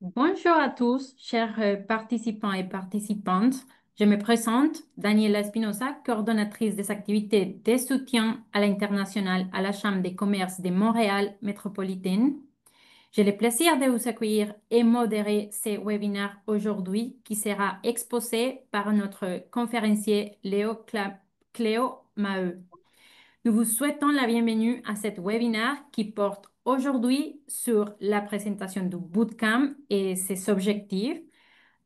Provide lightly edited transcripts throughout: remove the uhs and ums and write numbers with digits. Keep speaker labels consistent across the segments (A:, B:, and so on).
A: Bonjour à tous, chers participants et participantes. Je me présente, Daniela Espinosa, coordonnatrice des activités de soutien à l'international à la Chambre de commerce de Montréal métropolitaine. J'ai le plaisir de vous accueillir et modérer ce webinaire aujourd'hui qui sera exposé par notre conférencier Cléo Maheu. Nous vous souhaitons la bienvenue à cet webinaire qui porte aujourd'hui sur la présentation du bootcamp et ses objectifs,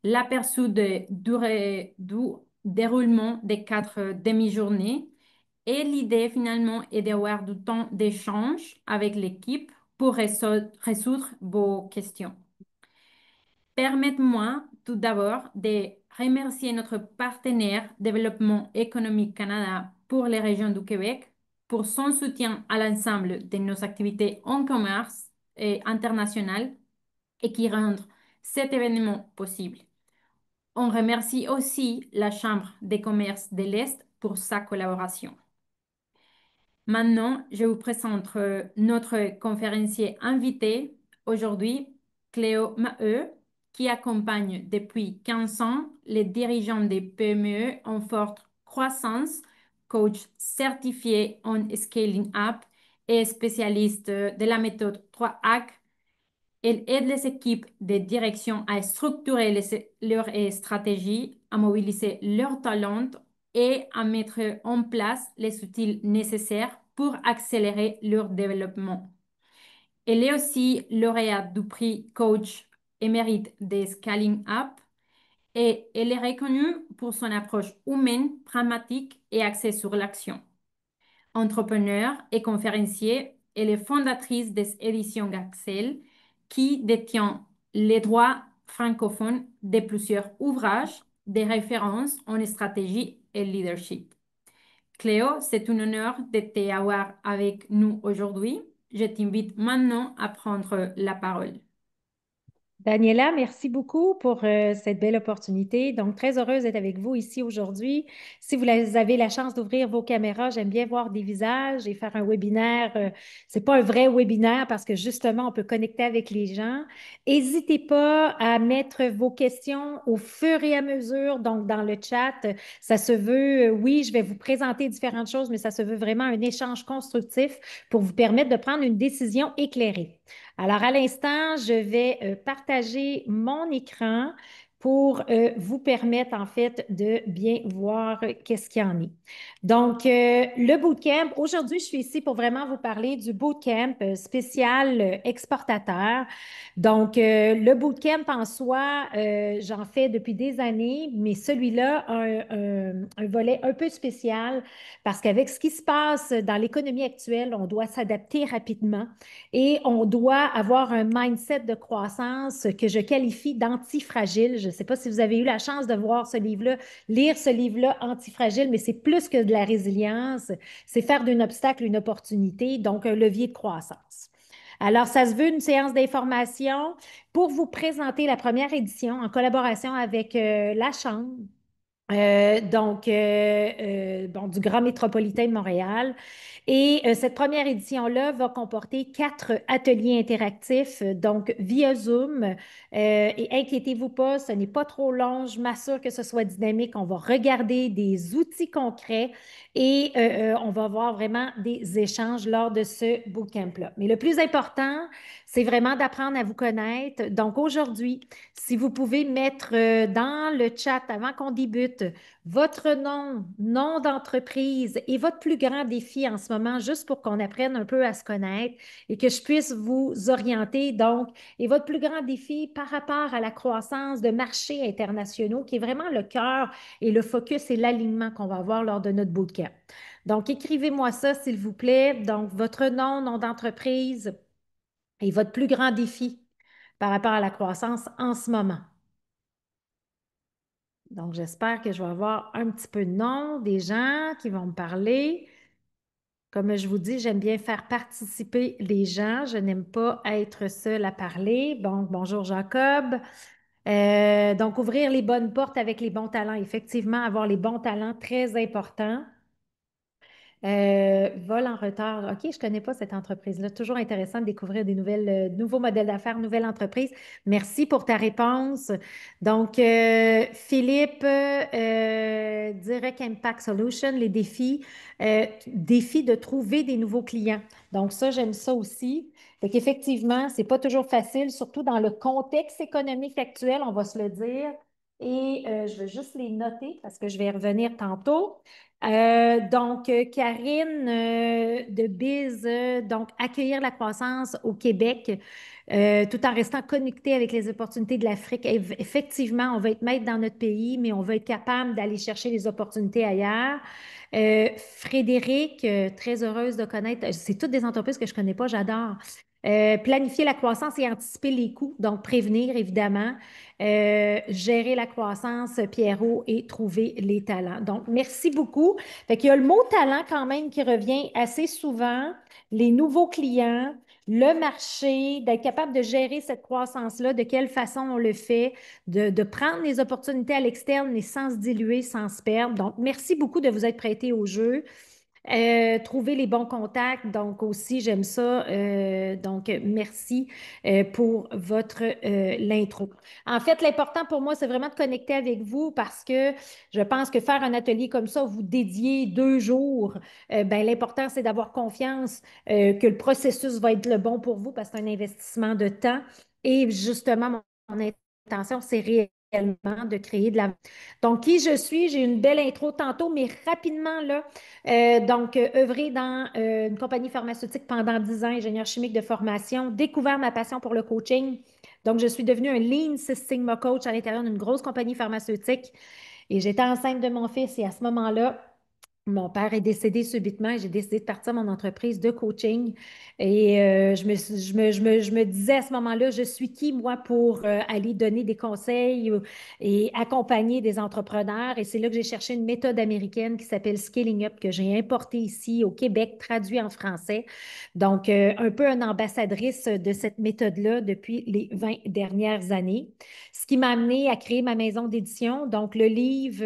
A: l'aperçu du déroulement des 4 demi-journées et l'idée finalement est d'avoir du temps d'échange avec l'équipe pour résoudre vos questions. Permettez-moi tout d'abord de remercier notre partenaire Développement économique Canada pour les régions du Québec pour son soutien à l'ensemble de nos activités en commerce et international et qui rendent cet événement possible. On remercie aussi la Chambre des commerces de l'Est pour sa collaboration. Maintenant, je vous présente notre conférencier invité aujourd'hui, Cléo Maheu, qui accompagne depuis 15 ans les dirigeants des PME en forte croissance, coach certifié en Scaling Up et spécialiste de la méthode 3 ac. Elle aide les équipes de direction à structurer leurs stratégies, à mobiliser leurs talents et à mettre en place les outils nécessaires pour accélérer leur développement. Elle est aussi lauréate du prix Coach émérite des Scaling Up et elle est reconnue pour son approche humaine, pragmatique et axée sur l'action. Entrepreneur et conférencier, elle est fondatrice des éditions Gaxel, qui détient les droits francophones de plusieurs ouvrages, des références en stratégie et leadership. Cléo, c'est un honneur de t'avoir avec nous aujourd'hui. Je t'invite maintenant à prendre la parole.
B: Daniela, merci beaucoup pour cette belle opportunité. Donc, très heureuse d'être avec vous ici aujourd'hui. Si avez la chance d'ouvrir vos caméras, j'aime bien voir des visages et faire un webinaire. C'est pas un vrai webinaire parce que justement, on peut connecter avec les gens. N'hésitez pas à mettre vos questions au fur et à mesure. Donc, dans le chat, ça se veut, oui, je vais vous présenter différentes choses, mais ça se veut vraiment un échange constructif pour vous permettre de prendre une décision éclairée. Alors, à l'instant, je vais partager mon écran pour vous permettre, en fait, de bien voir qu'est-ce qu'il y en est. Donc, le bootcamp, aujourd'hui, je suis ici pour vraiment vous parler du bootcamp spécial exportateur. Donc, le bootcamp en soi, j'en fais depuis des années, mais celui-là a un volet un peu spécial parce qu'avec ce qui se passe dans l'économie actuelle, on doit s'adapter rapidement. Et on doit avoir un mindset de croissance que je qualifie d'antifragile. Je ne sais pas si vous avez eu la chance de voir ce livre-là, lire ce livre-là, Antifragile, mais c'est plus que de la résilience. C'est faire d'un obstacle une opportunité, donc un levier de croissance. Alors, ça se veut une séance d'information pour vous présenter la première édition en collaboration avec la Chambre. Bon, du Grand métropolitain de Montréal. Et cette première édition-là va comporter 4 ateliers interactifs, donc via Zoom. Et inquiétez-vous pas, ce n'est pas trop long. Je m'assure que ce soit dynamique. On va regarder des outils concrets et on va avoir vraiment des échanges lors de ce bootcamp-là. Mais le plus important, c'est vraiment d'apprendre à vous connaître. Donc aujourd'hui, si vous pouvez mettre dans le chat avant qu'on débute votre nom, nom d'entreprise et votre plus grand défi en ce moment, juste pour qu'on apprenne un peu à se connaître et que je puisse vous orienter. Donc, et votre plus grand défi par rapport à la croissance de marchés internationaux, qui est vraiment le cœur et le focus et l'alignement qu'on va avoir lors de notre bootcamp. Donc, écrivez-moi ça, s'il vous plaît. Donc, votre nom, nom d'entreprise et votre plus grand défi par rapport à la croissance en ce moment. Donc, j'espère que je vais avoir un petit peu de nom des gens qui vont me parler. Comme je vous dis, j'aime bien faire participer les gens. Je n'aime pas être seule à parler. Bon, bonjour Jacob. Donc, ouvrir les bonnes portes avec les bons talents. Effectivement, avoir les bons talents, très important. Vol en retard. OK, je ne connais pas cette entreprise-là. Toujours intéressant de découvrir des nouveaux modèles d'affaires, nouvelles entreprises. Merci pour ta réponse. Donc, Philippe, Direct Impact Solution, les défis de trouver des nouveaux clients. Donc, ça, j'aime ça aussi. Fait qu'effectivement, c'est pas toujours facile, surtout dans le contexte économique actuel, on va se le dire. Et je vais juste les noter parce que je vais y revenir tantôt. Karine de Biz, donc accueillir la croissance au Québec tout en restant connecté avec les opportunités de l'Afrique. Effectivement, on va être maître dans notre pays, mais on va être capable d'aller chercher les opportunités ailleurs. Frédéric, très heureuse de connaître, c'est toutes des entreprises que je ne connais pas, j'adore. Planifier la croissance et anticiper les coûts, donc prévenir évidemment. Gérer la croissance, Pierrot, et trouver les talents. Donc, merci beaucoup. Fait qu'il y a le mot talent quand même qui revient assez souvent, les nouveaux clients, le marché, d'être capable de gérer cette croissance-là, de quelle façon on le fait, de prendre les opportunités à l'externe, mais sans se diluer, sans se perdre. Donc, merci beaucoup de vous être prêté au jeu. Trouver les bons contacts, donc aussi, j'aime ça. Donc, merci pour l'intro. En fait, l'important pour moi, c'est vraiment de connecter avec vous parce que je pense que faire un atelier comme ça, vous dédiez 2 jours, ben, l'important, c'est d'avoir confiance que le processus va être le bon pour vous parce que c'est un investissement de temps. Et justement, mon intention, c'est réellement de créer de la... Donc, qui je suis, j'ai une belle intro tantôt, mais rapidement, là, œuvré dans une compagnie pharmaceutique pendant 10 ans, ingénieur chimique de formation, découvert ma passion pour le coaching. Donc, je suis devenue un Lean Six Sigma coach à l'intérieur d'une grosse compagnie pharmaceutique et j'étais enceinte de mon fils et à ce moment-là, mon père est décédé subitement et j'ai décidé de partir mon entreprise de coaching. Et je me disais à ce moment-là, je suis qui, moi, pour aller donner des conseils et accompagner des entrepreneurs. Et c'est là que j'ai cherché une méthode américaine qui s'appelle Scaling Up, que j'ai importée ici au Québec, traduit en français. Donc, un peu une ambassadrice de cette méthode-là depuis les 20 dernières années. Ce qui m'a amené à créer ma maison d'édition, donc le livre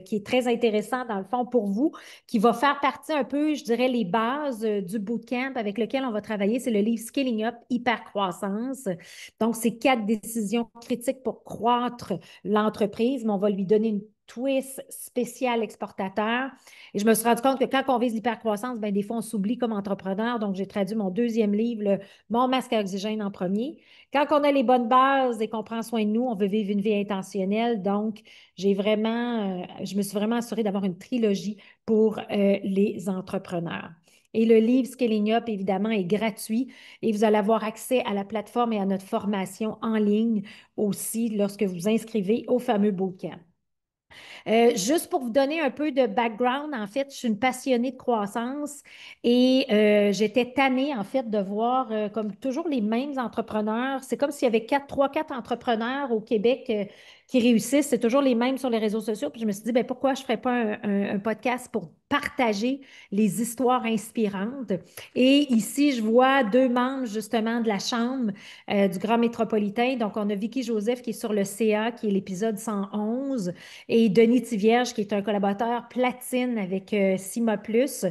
B: qui est très intéressant dans le fond pour vous, qui va faire partie un peu, je dirais, les bases du bootcamp avec lequel on va travailler. C'est le livre Scaling Up, Hypercroissance. Donc, c'est 4 décisions critiques pour croître l'entreprise, mais on va lui donner une twist spécial exportateur. Et je me suis rendu compte que quand on vise l'hypercroissance, ben, des fois, on s'oublie comme entrepreneur. Donc, j'ai traduit mon deuxième livre, Mon masque à oxygène en premier. Quand on a les bonnes bases et qu'on prend soin de nous, on veut vivre une vie intentionnelle. Donc, je me suis vraiment assurée d'avoir une trilogie pour les entrepreneurs. Et le livre Scaling Up, évidemment, est gratuit et vous allez avoir accès à la plateforme et à notre formation en ligne aussi lorsque vous inscrivez au fameux bootcamp. Juste pour vous donner un peu de background, en fait, je suis une passionnée de croissance et j'étais tannée, en fait, de voir comme toujours les mêmes entrepreneurs. C'est comme s'il y avait 4 entrepreneurs au Québec qui réussissent. C'est toujours les mêmes sur les réseaux sociaux. Puis je me suis dit, ben, pourquoi je ne ferais pas un podcast pour partager les histoires inspirantes? Et ici, je vois 2 membres justement de la Chambre du Grand Métropolitain. Donc, on a Vicky Joseph qui est sur le CA, qui est l'épisode 111 et Denis Tivierge, qui est un collaborateur platine avec Sima Plus.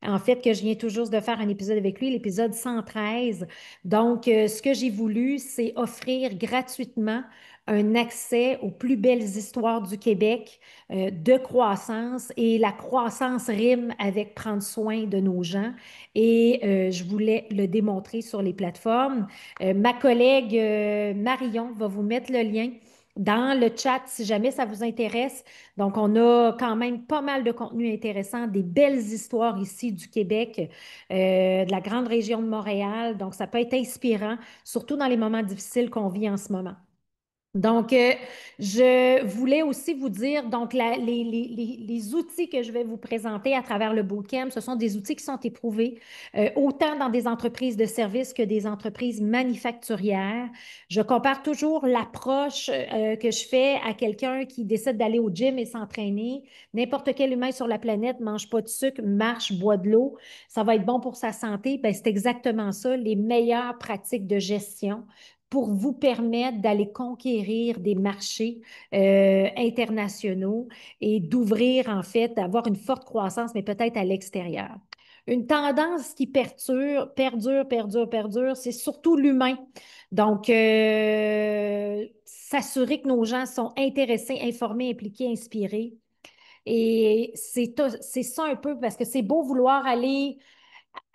B: En fait, que je viens tout juste de faire un épisode avec lui, l'épisode 113. Donc, ce que j'ai voulu, c'est offrir gratuitement un accès aux plus belles histoires du Québec de croissance et la croissance rime avec prendre soin de nos gens et je voulais le démontrer sur les plateformes. Ma collègue Marion va vous mettre le lien dans le chat si jamais ça vous intéresse. Donc, on a quand même pas mal de contenu intéressant, des belles histoires ici du Québec, de la grande région de Montréal. Donc, ça peut être inspirant, surtout dans les moments difficiles qu'on vit en ce moment. Donc, je voulais aussi vous dire, donc, les outils que je vais vous présenter à travers le bootcamp, ce sont des outils qui sont éprouvés autant dans des entreprises de services que des entreprises manufacturières. Je compare toujours l'approche que je fais à quelqu'un qui décide d'aller au gym et s'entraîner. N'importe quel humain sur la planète mange pas de sucre, marche, boit de l'eau. Ça va être bon pour sa santé. Ben, c'est exactement ça, les meilleures pratiques de gestion pour vous permettre d'aller conquérir des marchés internationaux et d'ouvrir, en fait, d'avoir une forte croissance, mais peut-être à l'extérieur. Une tendance qui perdure, c'est surtout l'humain. Donc, s'assurer que nos gens sont intéressés, informés, impliqués, inspirés. Et c'est ça un peu, parce que c'est beau vouloir aller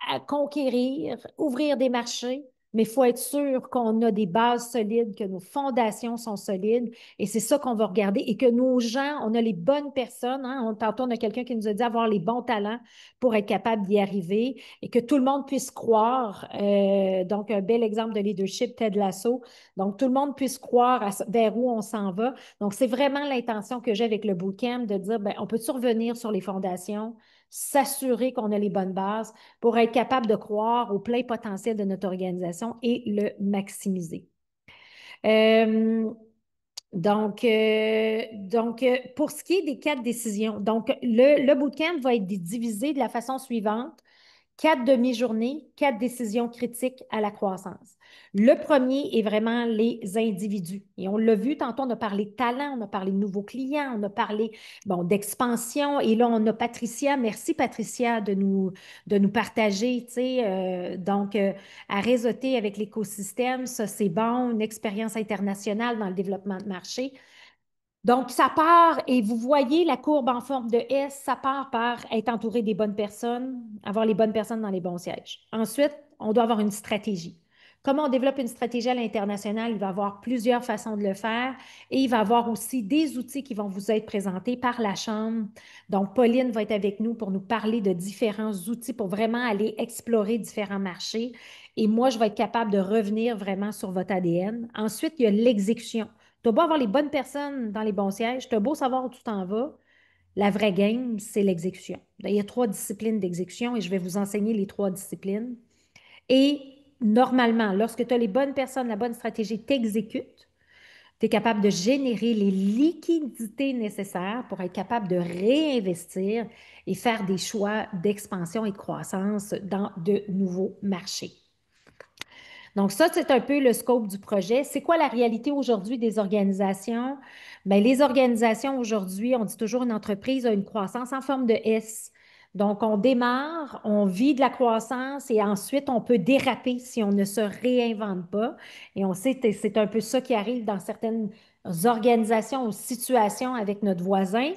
B: à conquérir, ouvrir des marchés, mais il faut être sûr qu'on a des bases solides, que nos fondations sont solides, et c'est ça qu'on va regarder, et que nos gens, on a les bonnes personnes, hein. Tantôt, on a quelqu'un qui nous a dit avoir les bons talents pour être capable d'y arriver, et que tout le monde puisse croire. Donc, un bel exemple de leadership, Ted Lasso. Donc, tout le monde puisse croire vers où on s'en va. Donc, c'est vraiment l'intention que j'ai avec le bootcamp de dire, ben, on peut survenir sur les fondations, s'assurer qu'on a les bonnes bases pour être capable de croire au plein potentiel de notre organisation et le maximiser. Euh, pour ce qui est des 4 décisions, donc le bootcamp va être divisé de la façon suivante. 4 demi-journées, 4 décisions critiques à la croissance. Le premier est vraiment les individus. Et on l'a vu, tantôt, on a parlé de talent, on a parlé de nouveaux clients, on a parlé bon, d'expansion. Et là, on a Patricia. Merci, Patricia, de nous partager. Tu sais, à réseauter avec l'écosystème, ça, c'est bon. Une expérience internationale dans le développement de marché. Donc, ça part, et vous voyez la courbe en forme de S, ça part par être entouré des bonnes personnes, avoir les bonnes personnes dans les bons sièges. Ensuite, on doit avoir une stratégie. Comment on développe une stratégie à l'international? Il va y avoir plusieurs façons de le faire et il va y avoir aussi des outils qui vont vous être présentés par la Chambre. Donc, Pauline va être avec nous pour nous parler de différents outils pour vraiment aller explorer différents marchés. Et moi, je vais être capable de revenir vraiment sur votre ADN. Ensuite, il y a l'exécution. Tu as beau avoir les bonnes personnes dans les bons sièges, tu as beau savoir où tu t'en vas, la vraie game, c'est l'exécution. Il y a 3 disciplines d'exécution et je vais vous enseigner les 3 disciplines. Et normalement, lorsque tu as les bonnes personnes, la bonne stratégie, tu exécutes, tu es capable de générer les liquidités nécessaires pour être capable de réinvestir et faire des choix d'expansion et de croissance dans de nouveaux marchés. Donc, ça, c'est un peu le scope du projet. C'est quoi la réalité aujourd'hui des organisations? Bien, les organisations aujourd'hui, on dit toujours une entreprise a une croissance en forme de S. Donc, on démarre, on vit de la croissance et ensuite, on peut déraper si on ne se réinvente pas. Et on sait que c'est un peu ça qui arrive dans certaines organisations ou situations avec notre voisin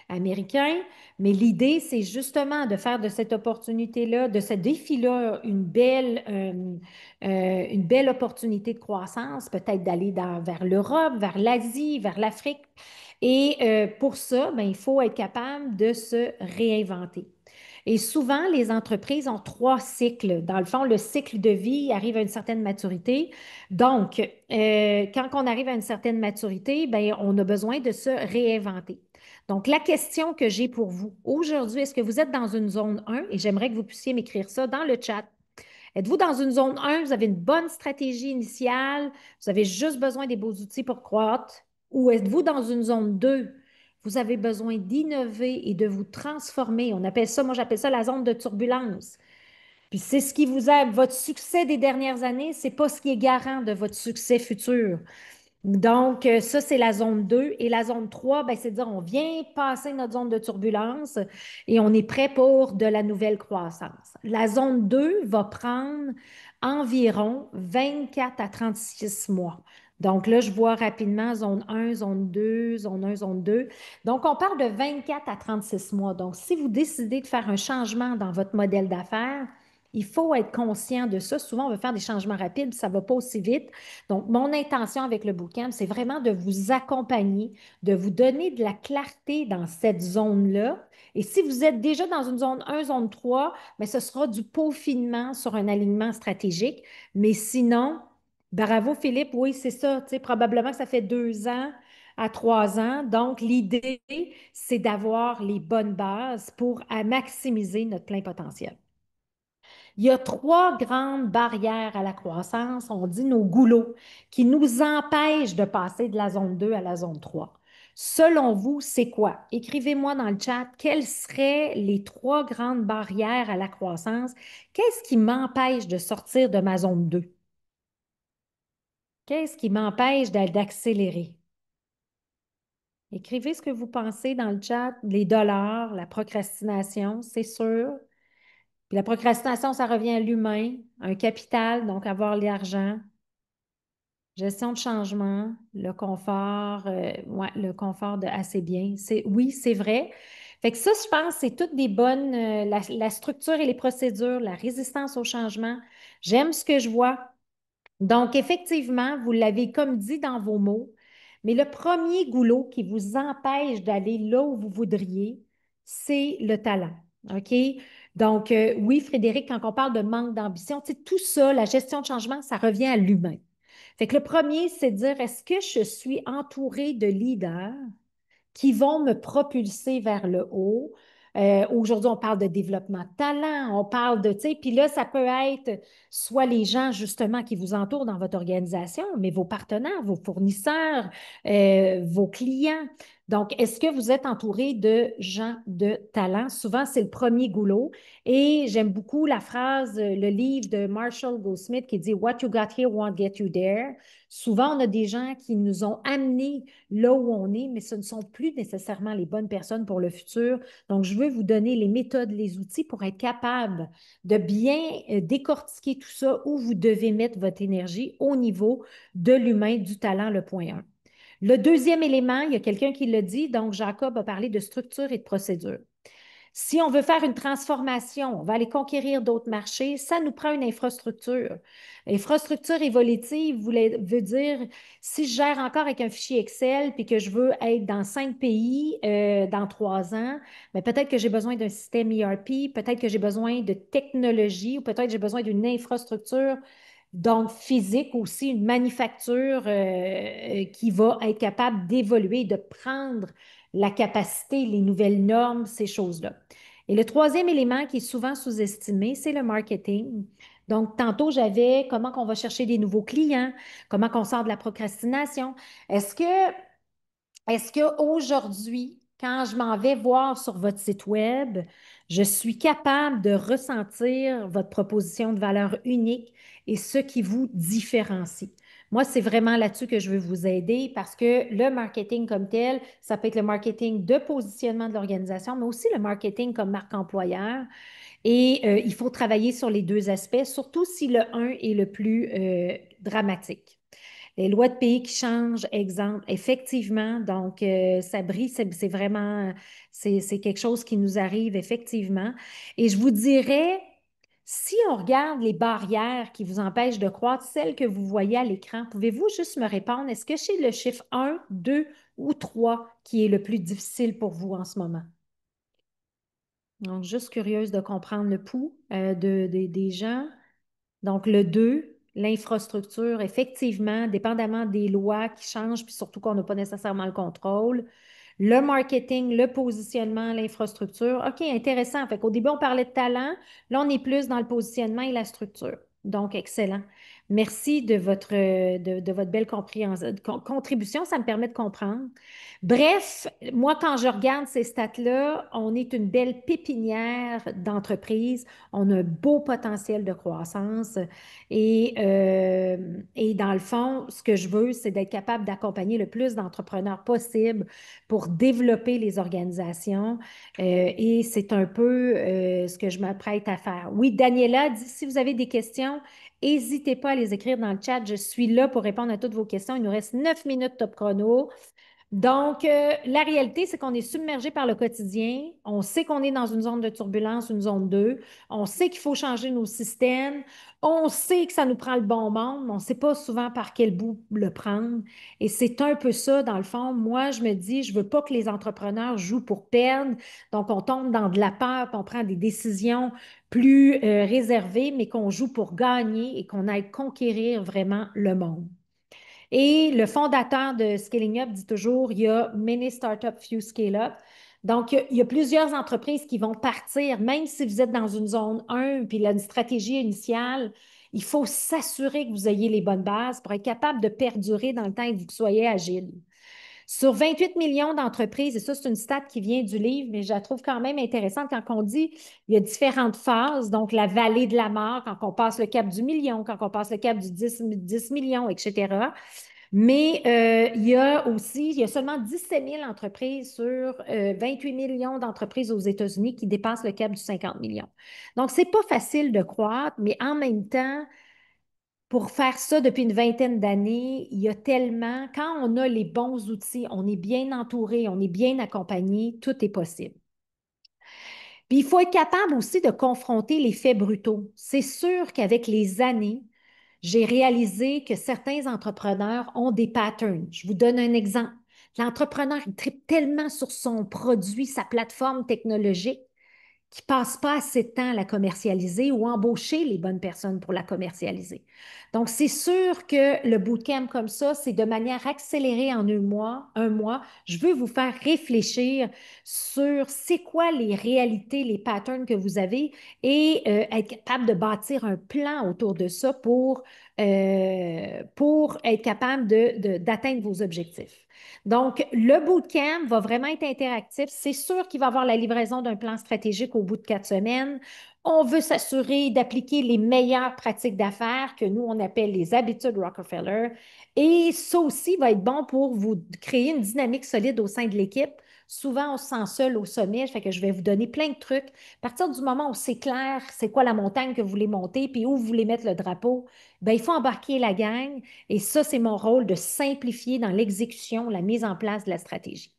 B: américain. Mais l'idée, c'est justement de faire de cette opportunité-là, de ce défi-là, une belle opportunité de croissance, peut-être d'aller vers l'Europe, vers l'Asie, vers l'Afrique. Et pour ça, ben, il faut être capable de se réinventer. Et souvent, les entreprises ont 3 cycles. Dans le fond, le cycle de vie arrive à une certaine maturité. Donc, quand on arrive à une certaine maturité, ben, on a besoin de se réinventer. Donc, la question que j'ai pour vous aujourd'hui, est-ce que vous êtes dans une zone 1? Et j'aimerais que vous puissiez m'écrire ça dans le chat. Êtes-vous dans une zone 1? Vous avez une bonne stratégie initiale, vous avez juste besoin des beaux outils pour croître? Ou êtes-vous dans une zone 2? Vous avez besoin d'innover et de vous transformer. On appelle ça, moi j'appelle ça la zone de turbulence. Puis c'est ce qui vous aide. Votre succès des dernières années, c'est pas ce qui est garant de votre succès futur. Donc, ça, c'est la zone 2. Et la zone 3, ben, c'est de dire on vient passer notre zone de turbulence et on est prêt pour de la nouvelle croissance. La zone 2 va prendre environ 24 à 36 mois. Donc là, je vois rapidement zone 1, zone 2, zone 1, zone 2. Donc, on parle de 24 à 36 mois. Donc, si vous décidez de faire un changement dans votre modèle d'affaires, il faut être conscient de ça. Souvent, on veut faire des changements rapides, ça ne va pas aussi vite. Donc, mon intention avec le bootcamp, c'est vraiment de vous accompagner, de vous donner de la clarté dans cette zone-là. Et si vous êtes déjà dans une zone 1, zone 3, bien, ce sera du peaufinement sur un alignement stratégique. Mais sinon, bravo Philippe, oui, c'est ça. Tu sais, probablement que ça fait 2 ans à 3 ans. Donc, l'idée, c'est d'avoir les bonnes bases pour maximiser notre plein potentiel. Il y a 3 grandes barrières à la croissance, on dit nos goulots, qui nous empêchent de passer de la zone 2 à la zone 3. Selon vous, c'est quoi? Écrivez-moi dans le chat quelles seraient les 3 grandes barrières à la croissance. Qu'est-ce qui m'empêche de sortir de ma zone 2? Qu'est-ce qui m'empêche d'accélérer? Écrivez ce que vous pensez dans le chat. Les dollars, la procrastination, c'est sûr. Puis la procrastination, ça revient à l'humain, un capital, donc avoir l'argent. Gestion de changement, le confort, ouais, le confort de assez bien. Oui, c'est vrai. Fait que ça, je pense, c'est toutes des bonnes, la structure et les procédures, la résistance au changement. J'aime ce que je vois. Donc, effectivement, vous l'avez comme dit dans vos mots, mais le premier goulot qui vous empêche d'aller là où vous voudriez, c'est le talent. OK? Donc, oui, Frédéric, quand on parle de manque d'ambition, tu sais, tout ça, la gestion de changement, ça revient à l'humain. Fait que le premier, c'est de dire, est-ce que je suis entourée de leaders qui vont me propulser vers le haut? Aujourd'hui, on parle de développement de talent, on parle de, tu sais, puis là, ça peut être soit les gens justement qui vous entourent dans votre organisation, mais vos partenaires, vos fournisseurs, vos clients. Donc, est-ce que vous êtes entouré de gens de talent? Souvent, c'est le premier goulot. Et j'aime beaucoup la phrase, le livre de Marshall Goldsmith qui dit What you got here won't get you there. Souvent, on a des gens qui nous ont amenés là où on est, mais ce ne sont plus nécessairement les bonnes personnes pour le futur. Donc, je veux vous donner les méthodes, les outils pour être capable de bien décortiquer tout ça, où vous devez mettre votre énergie au niveau de l'humain, du talent, le point 1. Le deuxième élément, il y a quelqu'un qui l'a dit, donc Jacob a parlé de structure et de procédure. Si on veut faire une transformation, on va aller conquérir d'autres marchés, ça nous prend une infrastructure. Infrastructure évolutive veut dire, si je gère encore avec un fichier Excel puis que je veux être dans 5 pays dans 3 ans, mais peut-être que j'ai besoin d'un système ERP, peut-être que j'ai besoin de technologie ou peut-être que j'ai besoin d'une infrastructure, donc physique aussi, une manufacture qui va être capable d'évoluer, de prendre la capacité, les nouvelles normes, ces choses-là. Et le troisième élément qui est souvent sous-estimé, c'est le marketing. Donc, tantôt, j'avais comment qu'on va chercher des nouveaux clients, comment qu'on sort de la procrastination. Est-ce que est-ce qu'aujourd'hui, quand je m'en vais voir sur votre site web, je suis capable de ressentir votre proposition de valeur unique et ce qui vous différencie? Moi, c'est vraiment là-dessus que je veux vous aider parce que le marketing comme tel, ça peut être le marketing de positionnement de l'organisation, mais aussi le marketing comme marque employeur. Et il faut travailler sur les deux aspects, surtout si le un est le plus dramatique. Les lois de pays qui changent, exemple, effectivement, donc ça brille, c'est vraiment, c'est quelque chose qui nous arrive effectivement. Et je vous dirais, si on regarde les barrières qui vous empêchent de croître, celles que vous voyez à l'écran, pouvez-vous juste me répondre, est-ce que c'est le chiffre 1, 2 ou 3 qui est le plus difficile pour vous en ce moment? Donc, juste curieuse de comprendre le pouls des gens. Donc, le 2, l'infrastructure, effectivement, dépendamment des lois qui changent, puis surtout qu'on n'a pas nécessairement le contrôle. Le marketing, le positionnement, l'infrastructure. OK, intéressant. Fait qu'au début, on parlait de talent. Là, on est plus dans le positionnement et la structure. Donc, excellent. Merci de votre belle contribution. Ça me permet de comprendre. Bref, moi, quand je regarde ces stats-là, on est une belle pépinière d'entreprise. On a un beau potentiel de croissance. Et dans le fond, ce que je veux, c'est d'être capable d'accompagner le plus d'entrepreneurs possible pour développer les organisations. Et c'est un peu ce que je m'apprête à faire. Oui, Daniela dit, si vous avez des questions, n'hésitez pas à les écrire dans le chat. Je suis là pour répondre à toutes vos questions. Il nous reste 9 minutes top chrono. Donc, la réalité, c'est qu'on est submergé par le quotidien. On sait qu'on est dans une zone de turbulence, une zone 2. On sait qu'il faut changer nos systèmes. On sait que ça nous prend le bon monde, mais on ne sait pas souvent par quel bout le prendre. Et c'est un peu ça, dans le fond. Moi, je me dis, je ne veux pas que les entrepreneurs jouent pour perdre. Donc, on tombe dans de la peur, puis on prend des décisions plus réservées, mais qu'on joue pour gagner et qu'on aille conquérir vraiment le monde. Et le fondateur de Scaling Up dit toujours, il y a many startups, few scale up. Donc, il y a plusieurs entreprises qui vont partir, même si vous êtes dans une zone 1, puis il y a une stratégie initiale, il faut s'assurer que vous ayez les bonnes bases pour être capable de perdurer dans le temps et que vous soyez agile. Sur 28 millions d'entreprises, et ça, c'est une stat qui vient du livre, mais je la trouve quand même intéressante quand on dit il y a différentes phases, donc la vallée de la mort, quand on passe le cap du million, quand on passe le cap du 10 millions, etc. Mais il y a seulement 17 000 entreprises sur 28 millions d'entreprises aux États-Unis qui dépassent le cap du 50 millions. Donc, c'est pas facile de croître, mais en même temps, pour faire ça depuis une vingtaine d'années, il y a tellement, quand on a les bons outils, on est bien entouré, on est bien accompagné, tout est possible. Puis il faut être capable aussi de confronter les faits brutaux. C'est sûr qu'avec les années, j'ai réalisé que certains entrepreneurs ont des patterns. Je vous donne un exemple. L'entrepreneur, il tripe tellement sur son produit, sa plateforme technologique, qui ne passent pas assez de temps à la commercialiser ou embaucher les bonnes personnes pour la commercialiser. Donc, c'est sûr que le bootcamp comme ça, c'est de manière accélérée en un mois. Je veux vous faire réfléchir sur c'est quoi les réalités, les patterns que vous avez et être capable de bâtir un plan autour de ça pour être capable d'atteindre vos objectifs. Donc, le bootcamp va vraiment être interactif. C'est sûr qu'il va y avoir la livraison d'un plan stratégique au bout de 4 semaines. On veut s'assurer d'appliquer les meilleures pratiques d'affaires que nous, on appelle les habitudes Rockefeller. Et ça aussi va être bon pour vous créer une dynamique solide au sein de l'équipe. Souvent, on se sent seul au sommet, fait que je vais vous donner plein de trucs. À partir du moment où c'est clair, c'est quoi la montagne que vous voulez monter, puis où vous voulez mettre le drapeau, ben, il faut embarquer la gang. Et ça, c'est mon rôle de simplifier dans l'exécution, la mise en place de la stratégie.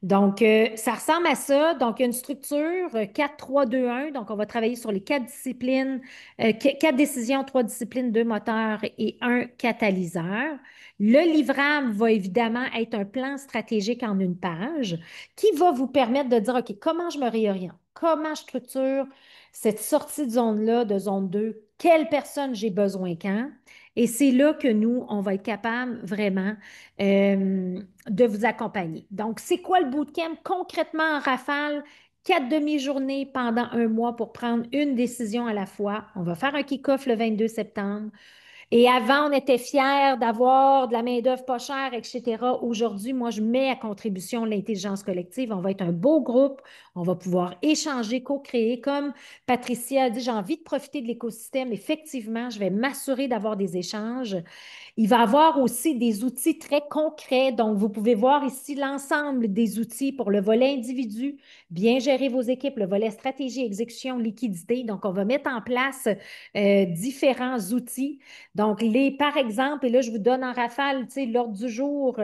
B: Donc, ça ressemble à ça. Donc, il y a une structure 4, 3, 2, 1. Donc, on va travailler sur les 4 disciplines, 4 décisions, 3 disciplines, 2 moteurs et un catalyseur. Le livrable va évidemment être un plan stratégique en une page qui va vous permettre de dire, OK, comment je me réoriente? Comment je structure cette sortie de zone-là, de zone 2? Quelle personne j'ai besoin quand? Et c'est là que nous, on va être capable vraiment de vous accompagner. Donc, c'est quoi le bootcamp? Concrètement, en rafale, 4 demi-journées pendant un mois pour prendre une décision à la fois. On va faire un kick-off le 22 septembre. Et avant, on était fiers d'avoir de la main-d'œuvre pas chère, etc. Aujourd'hui, moi, je mets à contribution l'intelligence collective. On va être un beau groupe. On va pouvoir échanger, co-créer. Comme Patricia a dit, j'ai envie de profiter de l'écosystème. Effectivement, je vais m'assurer d'avoir des échanges. Il va y avoir aussi des outils très concrets. Donc, vous pouvez voir ici l'ensemble des outils pour le volet individu, bien gérer vos équipes, le volet stratégie, exécution, liquidité. Donc, on va mettre en place différents outils. Donc, par exemple, et là, je vous donne en rafale, tu sais, l'ordre du jour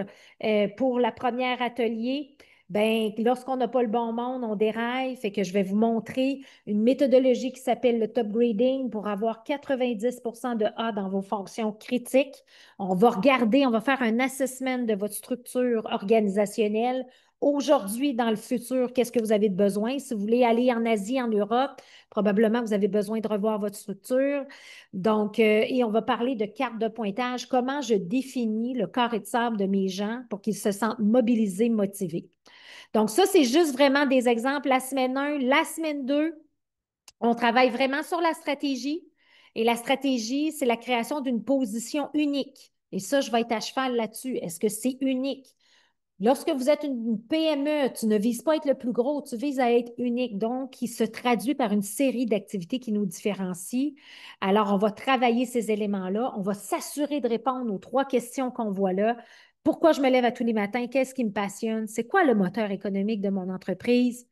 B: pour la première atelier. Ben, lorsqu'on n'a pas le bon monde, on déraille. Fait que je vais vous montrer une méthodologie qui s'appelle le top grading pour avoir 90% de A dans vos fonctions critiques. On va regarder, on va faire un assessment de votre structure organisationnelle. Aujourd'hui, dans le futur, qu'est-ce que vous avez de besoin? Si vous voulez aller en Asie, en Europe, probablement vous avez besoin de revoir votre structure. Donc, et on va parler de carte de pointage, comment je définis le carré de sable de mes gens pour qu'ils se sentent mobilisés, motivés. Donc, ça, c'est juste vraiment des exemples. La semaine 1, la semaine 2, on travaille vraiment sur la stratégie. Et la stratégie, c'est la création d'une position unique. Et ça, je vais être à cheval là-dessus. Est-ce que c'est unique? Lorsque vous êtes une PME, tu ne vises pas à être le plus gros, tu vises à être unique, donc qui se traduit par une série d'activités qui nous différencient. Alors, on va travailler ces éléments-là, on va s'assurer de répondre aux 3 questions qu'on voit là. Pourquoi je me lève à tous les matins? Qu'est-ce qui me passionne? C'est quoi le moteur économique de mon entreprise?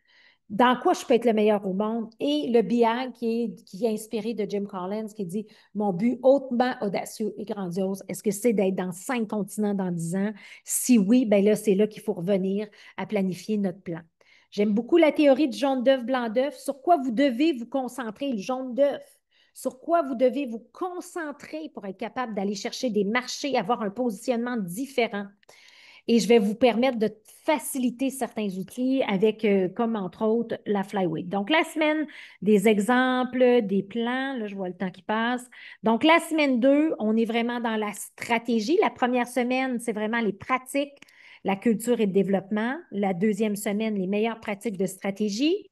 B: Dans quoi je peux être le meilleur au monde? Et le BIAG qui est inspiré de Jim Collins qui dit, mon but hautement audacieux et grandiose, est-ce que c'est d'être dans 5 continents dans 10 ans? Si oui, ben là, c'est là qu'il faut revenir à planifier notre plan. J'aime beaucoup la théorie du jaune d'œuf, blanc d'œuf. Sur quoi vous devez vous concentrer, le jaune d'œuf? Sur quoi vous devez vous concentrer pour être capable d'aller chercher des marchés, avoir un positionnement différent? Et je vais vous permettre de faciliter certains outils avec, comme entre autres, la Flyweight. Donc, la semaine, des exemples, des plans. Là, je vois le temps qui passe. Donc, la semaine 2, on est vraiment dans la stratégie. La première semaine, c'est vraiment les pratiques, la culture et le développement. La deuxième semaine, les meilleures pratiques de stratégie.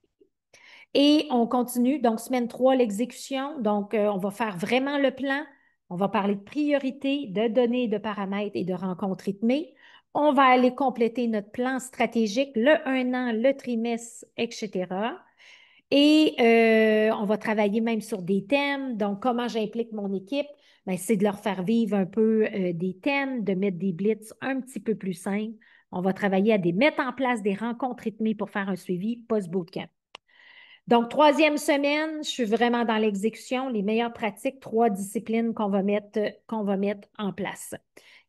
B: Et on continue. Donc, semaine 3, l'exécution. Donc, on va faire vraiment le plan. On va parler de priorités, de données, de paramètres et de rencontres rythmées. On va aller compléter notre plan stratégique, le 1 an, le trimestre, etc. Et on va travailler même sur des thèmes. Donc, comment j'implique mon équipe? Ben, c'est de leur faire vivre un peu des thèmes, de mettre des blitz un petit peu plus simples. On va travailler à mettre en place des rencontres rythmées pour faire un suivi post-bootcamp. Donc, troisième semaine, je suis vraiment dans l'exécution, les meilleures pratiques, 3 disciplines qu'on va mettre en place.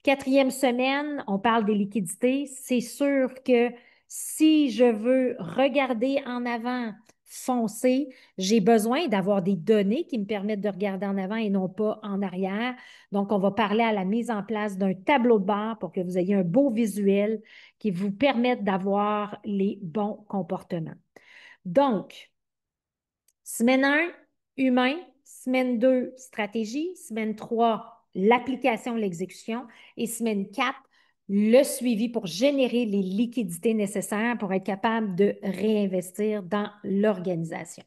B: Quatrième semaine, on parle des liquidités. C'est sûr que si je veux regarder en avant, foncer, j'ai besoin d'avoir des données qui me permettent de regarder en avant et non pas en arrière. Donc, on va parler à la mise en place d'un tableau de bord pour que vous ayez un beau visuel qui vous permette d'avoir les bons comportements. Donc, semaine 1, humain. Semaine 2, stratégie. Semaine 3, l'application, l'exécution. Et semaine 4, le suivi pour générer les liquidités nécessaires pour être capable de réinvestir dans l'organisation.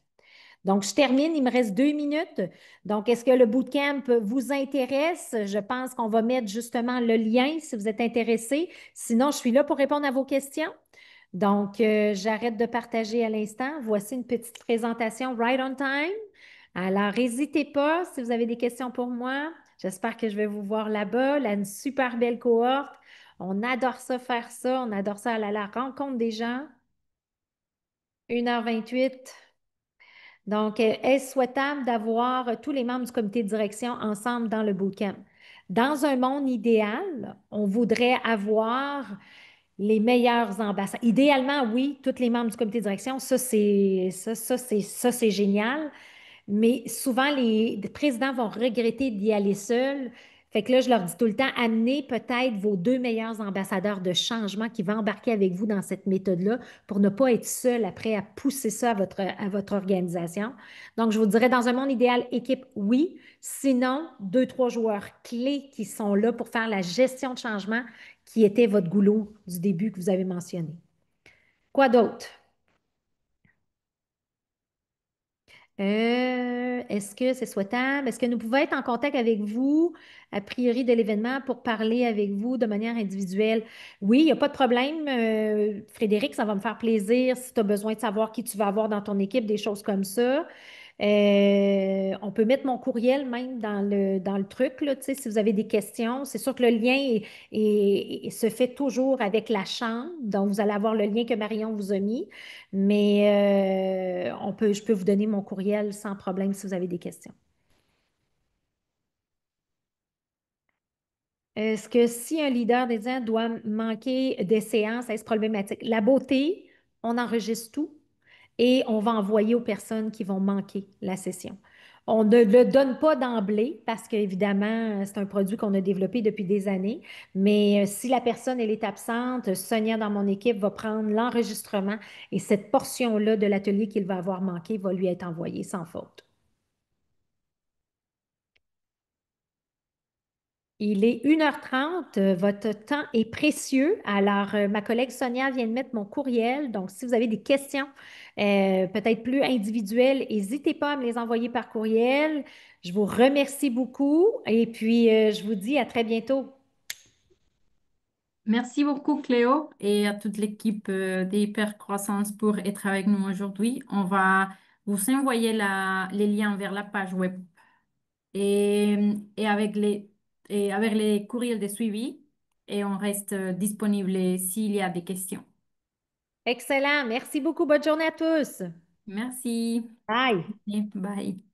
B: Donc, je termine, il me reste 2 minutes. Donc, est-ce que le bootcamp vous intéresse? Je pense qu'on va mettre justement le lien si vous êtes intéressé. Sinon, je suis là pour répondre à vos questions. Donc, j'arrête de partager à l'instant. Voici une petite présentation right on time. Alors, n'hésitez pas si vous avez des questions pour moi. J'espère que je vais vous voir là-bas. Là, une super belle cohorte. On adore ça, faire ça. On adore ça aller à la rencontre des gens. 1h28. Donc, est-ce souhaitable d'avoir tous les membres du comité de direction ensemble dans le bootcamp? Dans un monde idéal, on voudrait avoir les meilleurs ambassadeurs. Idéalement, oui, tous les membres du comité de direction, ça, c'est génial. Mais souvent, les présidents vont regretter d'y aller seuls. Fait que là, je leur dis tout le temps, amenez peut-être vos 2 meilleurs ambassadeurs de changement qui vont embarquer avec vous dans cette méthode-là pour ne pas être seul après à pousser ça à votre organisation. Donc, je vous dirais, dans un monde idéal, équipe, oui. Sinon, 2, 3 joueurs clés qui sont là pour faire la gestion de changement qui était votre goulot du début que vous avez mentionné. Quoi d'autre? Est-ce que c'est souhaitable? Est-ce que nous pouvons être en contact avec vous a priori de l'événement pour parler avec vous de manière individuelle? Oui, il n'y a pas de problème. Frédéric, ça va me faire plaisir si tu as besoin de savoir qui tu vas avoir dans ton équipe, des choses comme ça. On peut mettre mon courriel même dans le truc, là, tu sais, si vous avez des questions. C'est sûr que le lien se fait toujours avec la chambre. Donc, vous allez avoir le lien que Marion vous a mis. Mais je peux vous donner mon courriel sans problème si vous avez des questions. Est-ce que si un leader désignant doit manquer des séances, est-ce problématique? La beauté, on enregistre tout et on va envoyer aux personnes qui vont manquer la session. On ne le donne pas d'emblée parce qu'évidemment, c'est un produit qu'on a développé depuis des années. Mais si la personne, elle est absente, Sonia dans mon équipe va prendre l'enregistrement et cette portion-là de l'atelier qu'il va avoir manqué va lui être envoyée sans faute. Il est 1h30. Votre temps est précieux. Alors, ma collègue Sonia vient de mettre mon courriel. Donc, si vous avez des questions peut-être plus individuelles, n'hésitez pas à me les envoyer par courriel. Je vous remercie beaucoup et puis je vous dis à très bientôt.
A: Merci beaucoup, Cléo, et à toute l'équipe d'Hypercroissance pour être avec nous aujourd'hui. On va vous envoyer les liens vers la page web et avec les courriels de suivi et on reste disponible s'il y a des questions.
B: Excellent. Merci beaucoup. Bonne journée à tous.
A: Merci.
B: Bye.
A: Et bye.